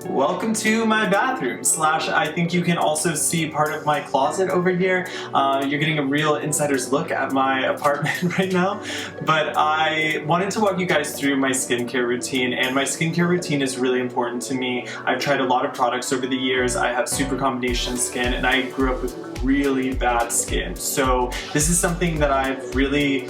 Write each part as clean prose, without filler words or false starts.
Welcome to my bathroom / I think you can also see part of my closet over here. You're getting a real insider's look at my apartment right now. But I wanted to walk you guys through my skincare routine, and my skincare routine is really important to me. I've tried a lot of products over the years. I have super combination skin, and I grew up with really bad skin. So this is something that I've really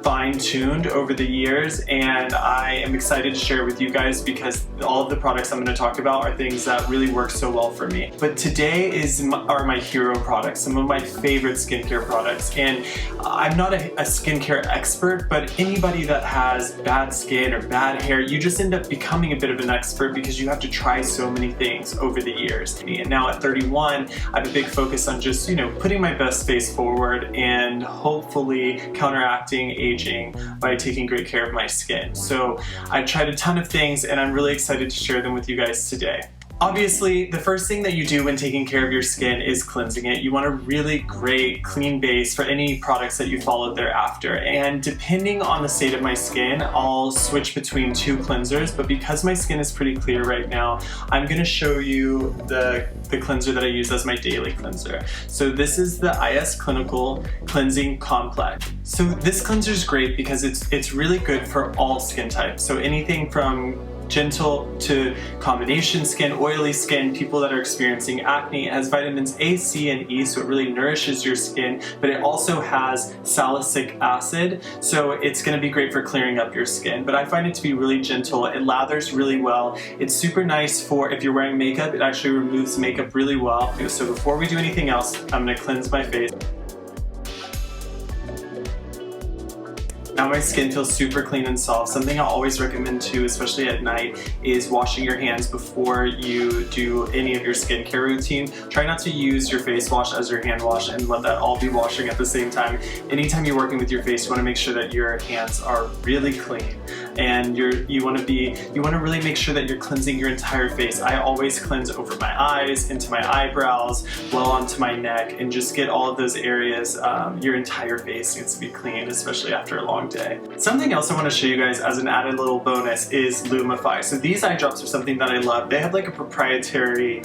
fine-tuned over the years, and I am excited to share with you guys because all of the products I'm going to talk about are things that really work so well for me. But today are my hero products, some of my favorite skincare products. And I'm not a skincare expert, but anybody that has bad skin or bad hair, you just end up becoming a bit of an expert because you have to try so many things over the years. And now at 31, I have a big focus on just, putting my best face forward and hopefully counteracting aging by taking great care of my skin. So I tried a ton of things, and I'm really excited to share them with you guys today. Obviously, the first thing that you do when taking care of your skin is cleansing it. You want a really great clean base for any products that you follow thereafter. And depending on the state of my skin, I'll switch between two cleansers, but because my skin is pretty clear right now, I'm gonna show you the cleanser that I use as my daily cleanser. So this is the IS Clinical Cleansing Complex. So this cleanser is great because it's really good for all skin types. So anything from gentle to combination skin, oily skin, people that are experiencing acne. It has vitamins A, C, and E, so it really nourishes your skin, but it also has salicylic acid, so it's going to be great for clearing up your skin. But I find it to be really gentle. It lathers really well. It's super nice for if you're wearing makeup. It actually removes makeup really well. So before we do anything else, I'm going to cleanse my face. Now my skin feels super clean and soft. Something I always recommend too, especially at night, is washing your hands before you do any of your skincare routine. Try not to use your face wash as your hand wash and let that all be washing at the same time. Anytime you're working with your face, you want to make sure that your hands are really clean, and you want to really make sure that you're cleansing your entire face. I always cleanse over my eyes, into my eyebrows, well onto my neck, and just get all of those areas. Your entire face needs to be clean, especially after a long day. Something else I want to show you guys as an added little bonus is Lumify. So these eye drops are something that I love. They have like a proprietary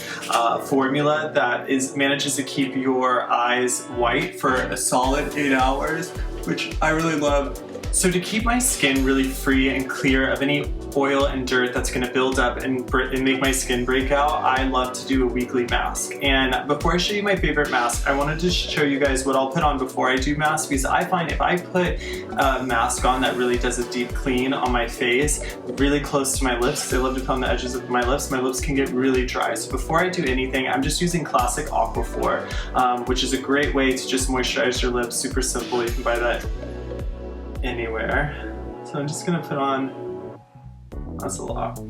formula that manages to keep your eyes white for a solid 8 hours, which I really love. So to keep my skin really free and clear of any oil and dirt that's going to build up and make my skin break out, I love to do a weekly mask. And before I show you my favorite mask, I wanted to show you guys what I'll put on before I do mask, because I find if I put a mask on that really does a deep clean on my face, really close to my lips, because I love to put on the edges of my lips can get really dry. So before I do anything, I'm just using classic Aquaphor, which is a great way to just moisturize your lips. Super simple. You can buy that anywhere. So I'm just gonna put on, that's a lot.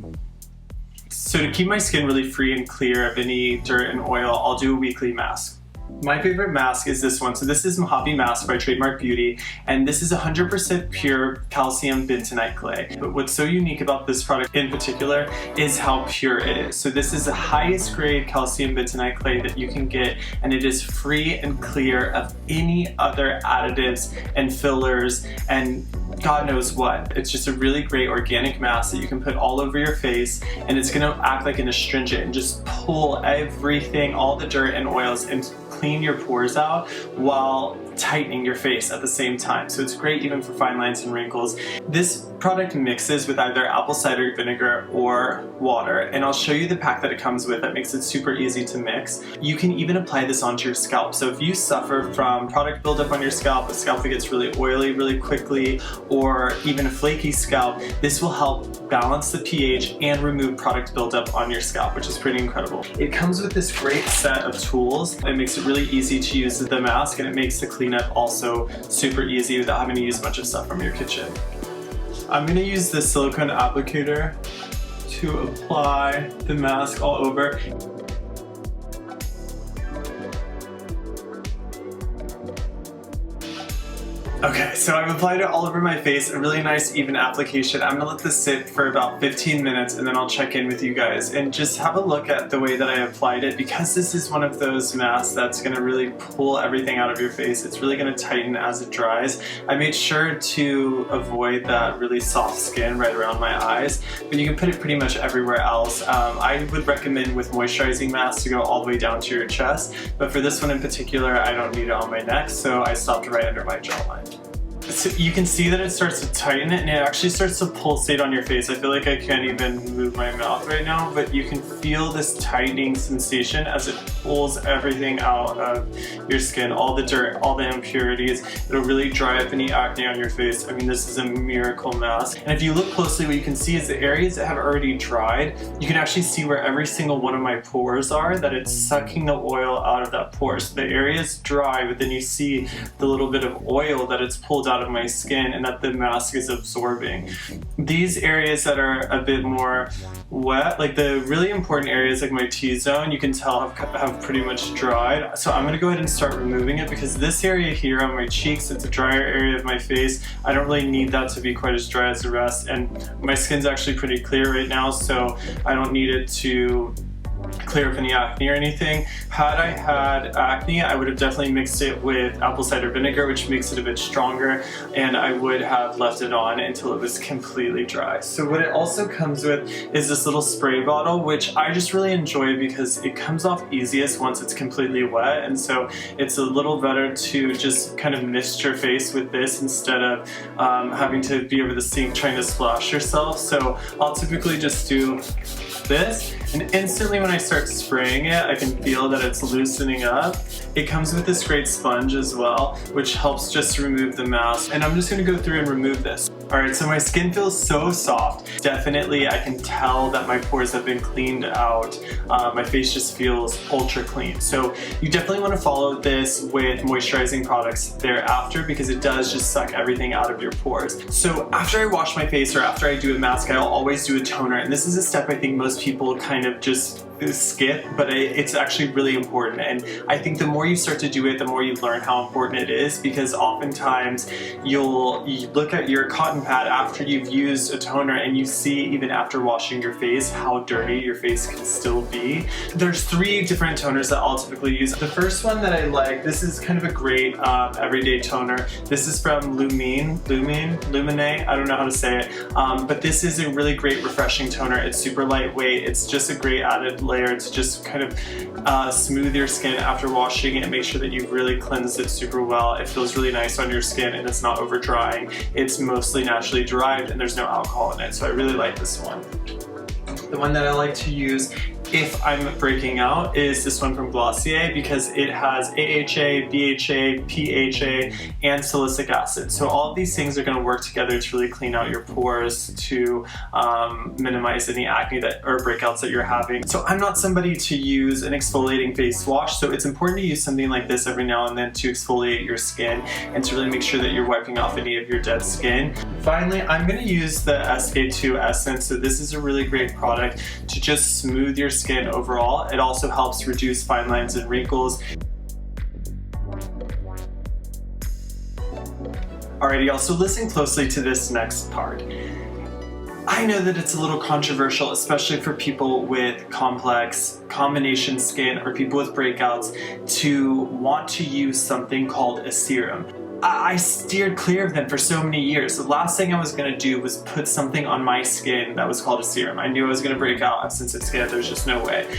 So to keep my skin really free and clear of any dirt and oil, I'll do a weekly mask. My favorite mask is this one. So this is Mojave Mask by Trademark Beauty, and this is 100% pure calcium bentonite clay. But what's so unique about this product in particular is how pure it is. So this is the highest grade calcium bentonite clay that you can get, and it is free and clear of any other additives and fillers and God knows what. It's just a really great organic mask that you can put all over your face, and it's gonna act like an astringent and just pull everything, all the dirt and oils, and clean your pores out while tightening your face at the same time. So it's great even for fine lines and wrinkles. This product mixes with either apple cider vinegar or water, and I'll show you the pack that it comes with that makes it super easy to mix. You can even apply this onto your scalp. So if you suffer from product buildup on your scalp, a scalp that gets really oily really quickly, or even a flaky scalp, this will help balance the pH and remove product buildup on your scalp, which is pretty incredible. It comes with this great set of tools. It makes it really easy to use the mask, and it makes the cleanup also super easy without having to use a bunch of stuff from your kitchen. I'm going to use the silicone applicator to apply the mask all over. Okay, so I've applied it all over my face, a really nice even application. I'm gonna let this sit for about 15 minutes and then I'll check in with you guys and just have a look at the way that I applied it. Because this is one of those masks that's gonna really pull everything out of your face, it's really gonna tighten as it dries. I made sure to avoid that really soft skin right around my eyes, but you can put it pretty much everywhere else. I would recommend with moisturizing masks to go all the way down to your chest, but for this one in particular, I don't need it on my neck, so I stopped right under my jawline. So you can see that it starts to tighten it and it actually starts to pulsate on your face. I feel like I can't even move my mouth right now, but you can feel this tightening sensation as it pulls everything out of your skin, all the dirt, all the impurities. It'll really dry up any acne on your face. I mean, this is a miracle mask. And if you look closely, what you can see is the areas that have already dried, you can actually see where every single one of my pores are, that it's sucking the oil out of that pore. So the area is dry, but then you see the little bit of oil that it's pulled out of my skin and that the mask is absorbing. These areas that are a bit more wet, like the really important areas like my T-zone, you can tell have pretty much dried. So I'm gonna go ahead and start removing it because this area here on my cheeks, it's a drier area of my face. I don't really need that to be quite as dry as the rest, and my skin's actually pretty clear right now, so I don't need it to clear up any acne or anything. Had I had acne, I would have definitely mixed it with apple cider vinegar, which makes it a bit stronger, and I would have left it on until it was completely dry. So what it also comes with is this little spray bottle, which I just really enjoy because it comes off easiest once it's completely wet, and so it's a little better to just kind of mist your face with this instead of having to be over the sink trying to splash yourself. So I'll typically just do this, and instantly when I start spraying it, I can feel that it's loosening up. It comes with this great sponge as well, which helps just remove the mask. And I'm just gonna go through and remove this. All right, so my skin feels so soft. Definitely, I can tell that my pores have been cleaned out. My face just feels ultra clean. So you definitely wanna follow this with moisturizing products thereafter because it does just suck everything out of your pores. So after I wash my face or after I do a mask, I'll always do a toner. And this is a step I think most people kind of just skip, but it's actually really important. And I think the more you start to do it, the more you learn how important it is, because oftentimes you look at your cotton pad after you've used a toner and you see even after washing your face how dirty your face can still be. There's 3 different toners that I'll typically use. The first one that I like, this is kind of a great everyday toner. This is from Lumine, I don't know how to say it, but this is a really great refreshing toner. It's super lightweight. It's just a great added layer to just kind of smooth your skin after washing it, make sure that you've really cleansed it super well. It feels really nice on your skin and it's not over drying. It's mostly naturally derived and there's no alcohol in it, so I really like this one. The one that I like to use if I'm breaking out is this one from Glossier because it has AHA, BHA, PHA, and salicylic acid. So all of these things are going to work together to really clean out your pores to minimize any acne or breakouts that you're having. So I'm not somebody to use an exfoliating face wash, so it's important to use something like this every now and then to exfoliate your skin and to really make sure that you're wiping off any of your dead skin. Finally, I'm going to use the SK2 Essence. So this is a really great product to just smooth your skin overall. It also helps reduce fine lines and wrinkles. Alrighty, y'all, so listen closely to this next part. I know that it's a little controversial, especially for people with complex combination skin or people with breakouts, to want to use something called a serum. I steered clear of them for so many years. The last thing I was going to do was put something on my skin that was called a serum. I knew I was going to break out on sensitive skin. There's just no way.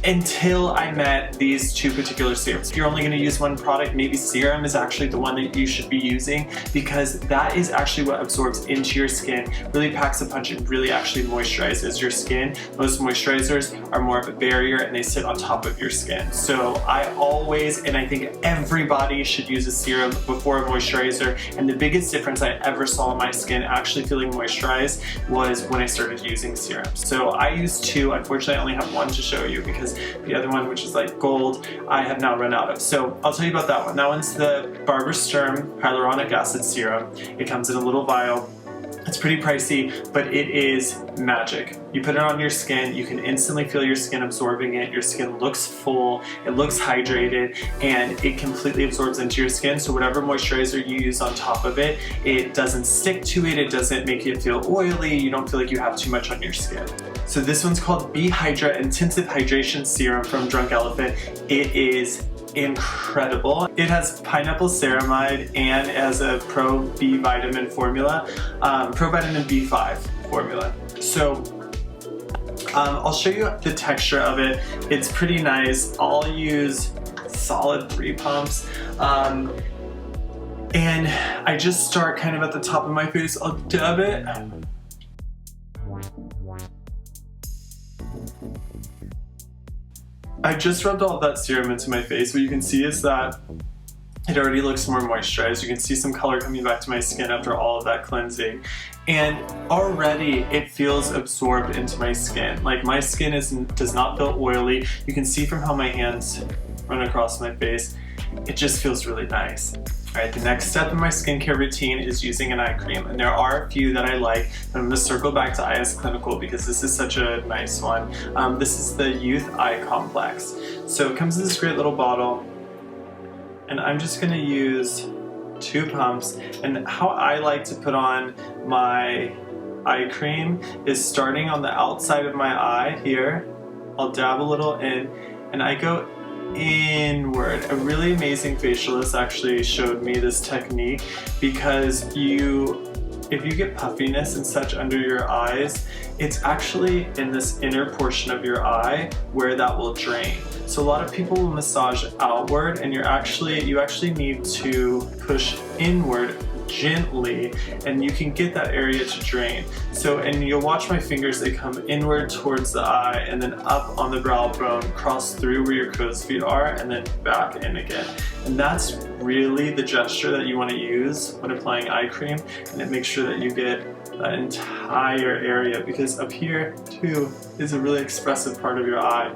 Until I met these 2 particular serums. If you're only going to use one product, maybe serum is actually the one that you should be using because that is actually what absorbs into your skin, really packs a punch and really actually moisturizes your skin. Most moisturizers are more of a barrier and they sit on top of your skin. So I always, and I think everybody should use a serum before a moisturizer, and the biggest difference I ever saw in my skin actually feeling moisturized was when I started using serums. So I use 2, unfortunately I only have 1 to show you because the other one, which is like gold, I have now run out of. So I'll tell you about that one. That one's the Barber Sturm Hyaluronic Acid Serum. It comes in a little vial. It's pretty pricey, but it is magic. You put it on your skin, you can instantly feel your skin absorbing it. Your skin looks full, it looks hydrated, and it completely absorbs into your skin. So whatever moisturizer you use on top of it, it doesn't stick to it, it doesn't make it feel oily, you don't feel like you have too much on your skin. So this one's called Bee Hydra Intensive Hydration Serum from Drunk Elephant. It is incredible. It has pineapple ceramide and it has a pro B vitamin formula, pro vitamin B5 formula. So I'll show you the texture of it. It's pretty nice. I'll use solid 3 pumps. And I just start kind of at the top of my face. I'll dab it. I just rubbed all of that serum into my face. What you can see is that it already looks more moisturized. You can see some color coming back to my skin after all of that cleansing. And already it feels absorbed into my skin. Like my skin does not feel oily. You can see from how my hands run across my face. It just feels really nice. Alright, the next step in my skincare routine is using an eye cream, and there are a few that I like. I'm going to circle back to IS Clinical because this is such a nice one. This is the Youth Eye Complex. So it comes in this great little bottle, and I'm just going to use 2 pumps. And how I like to put on my eye cream is starting on the outside of my eye here. I'll dab a little in, and I go inward. A really amazing facialist actually showed me this technique because if you get puffiness and such under your eyes, it's actually in this inner portion of your eye where that will drain. So a lot of people will massage outward, and you actually need to push inward gently, and you can get that area to drain. So, and you'll watch my fingers, they come inward towards the eye and then up on the brow bone, cross through where your crow's feet are, and then back in again. And that's really the gesture that you want to use when applying eye cream, and it makes sure that you get that entire area, because up here too is a really expressive part of your eye.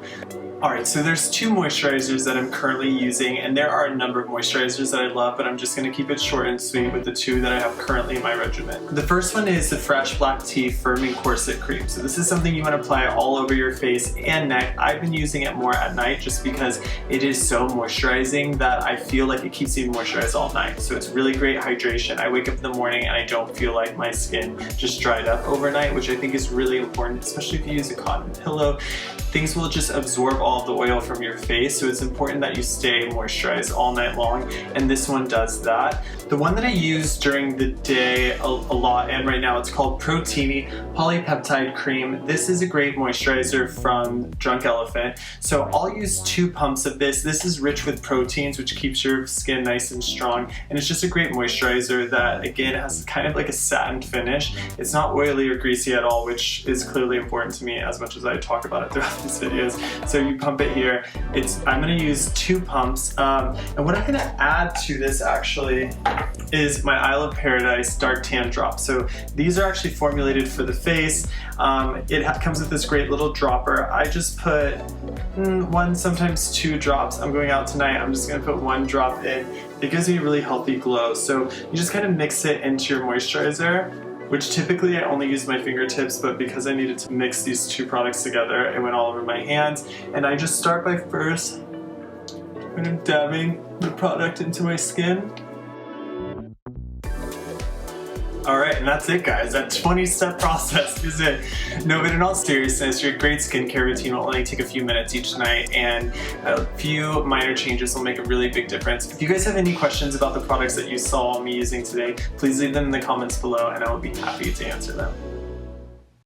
Alright, so there's 2 moisturizers that I'm currently using, and there are a number of moisturizers that I love, but I'm just going to keep it short and sweet with the 2 that I have currently in my regimen. The first one is the Fresh Black Tea Firming Corset Cream. So this is something you want to apply all over your face and neck. I've been using it more at night just because it is so moisturizing that I feel like it keeps me moisturized all night. So it's really great hydration. I wake up in the morning and I don't feel like my skin just dried up overnight, which I think is really important, especially if you use a cotton pillow. Things will just absorb all of the oil from your face, so it's important that you stay moisturized all night long, and this one does that. The one that I use during the day a lot, and right now, it's called Proteini Polypeptide Cream. This is a great moisturizer from Drunk Elephant. So I'll use 2 pumps of this. This is rich with proteins, which keeps your skin nice and strong, and it's just a great moisturizer that, again, has kind of like a satin finish. It's not oily or greasy at all, which is clearly important to me as much as I talk about it throughout these videos. So you pump it here. I'm going to use 2 pumps, and what I'm going to add to this actually is my Isle of Paradise Dark Tan Drop. So these are actually formulated for the face. It comes with this great little dropper. I just put 1, sometimes 2 drops. I'm going out tonight, I'm just going to put 1 drop in. It gives me a really healthy glow. So you just kind of mix it into your moisturizer, which typically I only use my fingertips, but because I needed to mix these 2 products together, it went all over my hands. And I just start by first kind of dabbing the product into my skin. Alright, and that's it, guys. That 20-step process is it. No, but in all seriousness, your great skincare routine will only take a few minutes each night, and a few minor changes will make a really big difference. If you guys have any questions about the products that you saw me using today, please leave them in the comments below, and I will be happy to answer them.